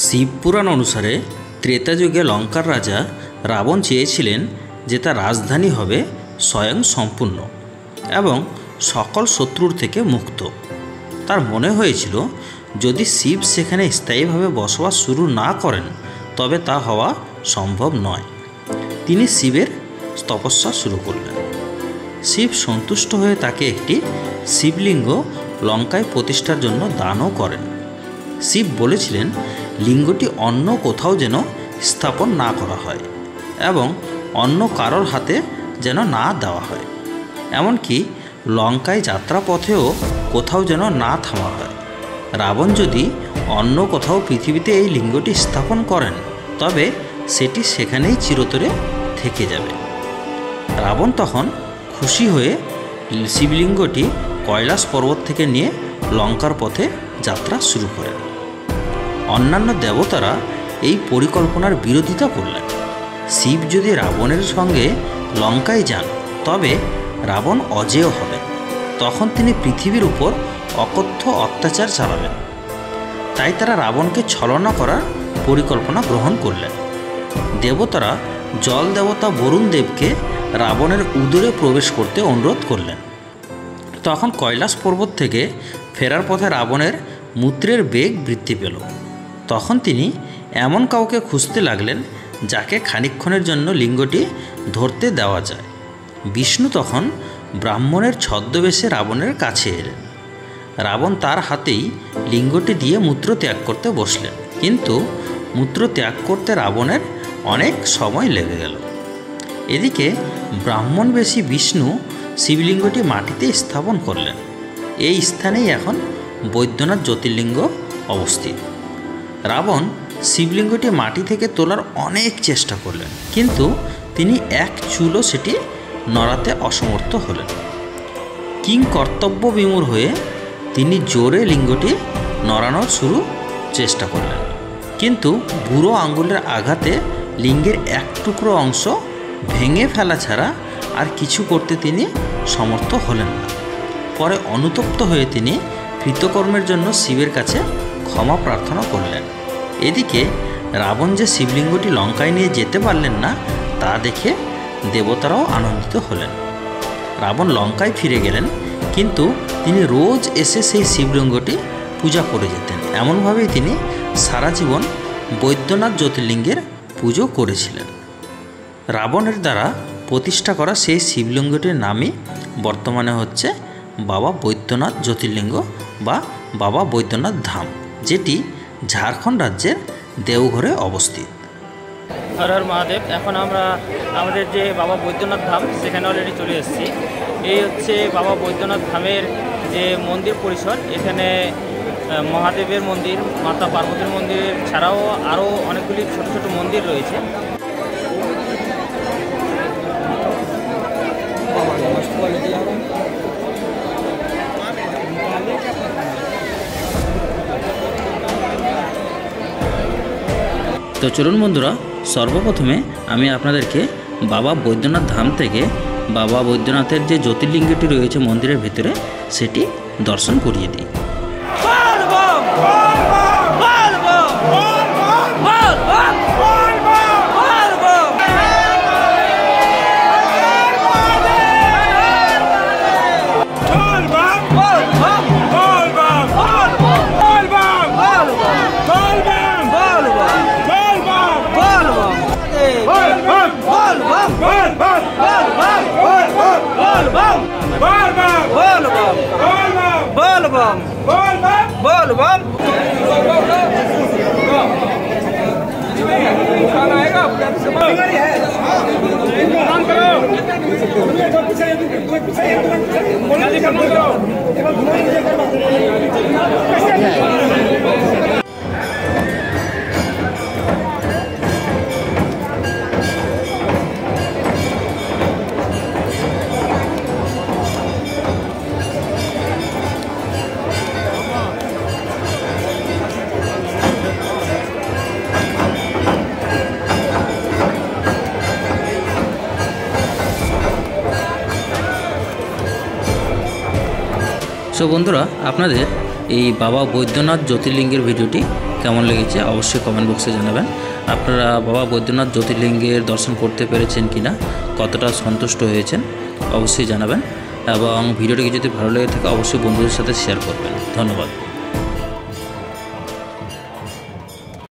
শিবপুরাণ অনুসারে ত্রেতা যুগে লঙ্কার রাজা রাবণ চেয়েছিলেন যে তার রাজধানী হবে স্বয়ং সম্পূর্ণ এবং সকল শত্রুর থেকে মুক্ত। তার মনে হয়েছিল যদি শিব সেখানে স্থায়ীভাবে বসবাস শুরু না করেন তবে তা হওয়া সম্ভব নয়। তিনি শিবের তপস্যা শুরু করলেন। শিব সন্তুষ্ট হয়ে তাকে একটি শিবলিঙ্গ লঙ্কায় প্রতিষ্ঠার জন্য দানও করেন। শিব বলেছিলেন লিঙ্গটি অন্য কোথাও যেন স্থাপন না করা হয় এবং অন্য কারোর হাতে যেন না দেওয়া হয়, এমনকি লঙ্কায় যাত্রাপথেও কোথাও যেন না থামা হয়। রাবণ যদি অন্য কোথাও পৃথিবীতে এই লিঙ্গটি স্থাপন করেন তবে সেটি সেখানেই চিরতরে থেকে যাবে। রাবণ তখন খুশি হয়ে শিবলিঙ্গটি কৈলাস পর্বত থেকে নিয়ে লঙ্কার পথে যাত্রা শুরু করেন। অন্যান্য দেবতারা এই পরিকল্পনার বিরোধিতা করলেন। শিব যদি রাবণের সঙ্গে লঙ্কায় যান তবে রাবণ অজেয় হবেন, তখন তিনি পৃথিবীর উপর অকথ্য অত্যাচার চালাবেন। তাই তারা রাবণকে ছলনা করার পরিকল্পনা গ্রহণ করলেন। দেবতারা জল দেবতা বরুণ দেবকে রাবণের উদরে প্রবেশ করতে অনুরোধ করলেন। তখন কৈলাস পর্বত থেকে ফেরার পথে রাবণের মূত্রের বেগ বৃদ্ধি পেল। তখন তিনি এমন কাউকে খুঁজতে লাগলেন যাকে খানিকক্ষণের জন্য লিঙ্গটি ধরতে দেওয়া যায়। বিষ্ণু তখন ব্রাহ্মণের ছদ্মবেশে রাবণের কাছে এলেন। রাবণ তার হাতেই লিঙ্গটি দিয়ে মূত্র ত্যাগ করতে বসলেন, কিন্তু মূত্র ত্যাগ করতে রাবণের অনেক সময় লেগে গেল। এদিকে ব্রাহ্মণবেশী বিষ্ণু শিবলিঙ্গটি মাটিতে স্থাপন করলেন। এই স্থানেই এখন বৈদ্যনাথ জ্যোতির্লিঙ্গ অবস্থিত। রাবণ শিবলিঙ্গটি মাটি থেকে তোলার অনেক চেষ্টা করলেন, কিন্তু তিনি এক চুলও সেটি নড়াতে অসমর্থ হলেন। কিং কর্তব্য বিমূঢ় হয়ে তিনি জোরে লিঙ্গটি নড়ানোর চেষ্টা করলেন, কিন্তু বুড়ো আঙ্গুলের আঘাতে লিঙ্গের এক টুকরো অংশ ভেঙে ফেলা ছাড়া আর কিছু করতে তিনি সমর্থ হলেন না। পরে অনুতপ্ত হয়ে তিনি কৃতকর্মের জন্য শিবের কাছে ক্ষমা প্রার্থনা করলেন। এদিকে রাবণ যে শিবলিঙ্গটি লঙ্কায় নিয়ে যেতে পারলেন না তা দেখে দেবতারাও আনন্দিত হলেন। রাবণ লঙ্কায় ফিরে গেলেন, কিন্তু তিনি রোজ এসে সেই শিবলিঙ্গটি পূজা করে যেতেন। এমনভাবেই তিনি সারা জীবন বৈদ্যনাথ জ্যোতির্লিঙ্গের পুজো করেছিলেন। রাবণের দ্বারা প্রতিষ্ঠা করা সেই শিবলিঙ্গটির নামই বর্তমানে হচ্ছে বাবা বৈদ্যনাথ জ্যোতির্লিঙ্গ বা বাবা বৈদ্যনাথ ধাম, যেটি ঝাড়খণ্ড রাজ্যের দেওঘরে অবস্থিত। হর হর মহাদেব। এখন আমরা আমাদের যে বাবা বৈদ্যনাথ ধাম সেখানে অলরেডি চলে এসেছি। এই হচ্ছে বাবা বৈদ্যনাথ ধামের যে মন্দির পরিসর। এখানে মহাদেবের মন্দির, মাতা পার্বতীর মন্দির ছাড়াও আরও অনেকগুলি ছোট ছোট মন্দির রয়েছে। তো চলুন বন্ধুরা, সর্বপ্রথমে আমি আপনাদেরকে বাবা বৈদ্যনাথ ধাম থেকে বাবা বৈদ্যনাথের যে জ্যোতির্লিঙ্গটি রয়েছে মন্দিরের ভিতরে সেটি দর্শন করিয়ে দিই। সো বন্ধুরা, আপনাদের এই বাবা বৈদ্যনাথ জ্যোতির্লিঙ্গের ভিডিওটি কেমন লেগেছে অবশ্যই কমেন্ট বক্সে জানাবেন। আপনারা বাবা বৈদ্যনাথ জ্যোতির্লিঙ্গের দর্শন করতে পেরেছেন কিনা, কতটা সন্তুষ্ট হয়েছেন অবশ্যই জানাবেন, এবং ভিডিওটিকে যদি ভালো লেগে থাকে অবশ্যই বন্ধুদের সাথে শেয়ার করবেন। ধন্যবাদ।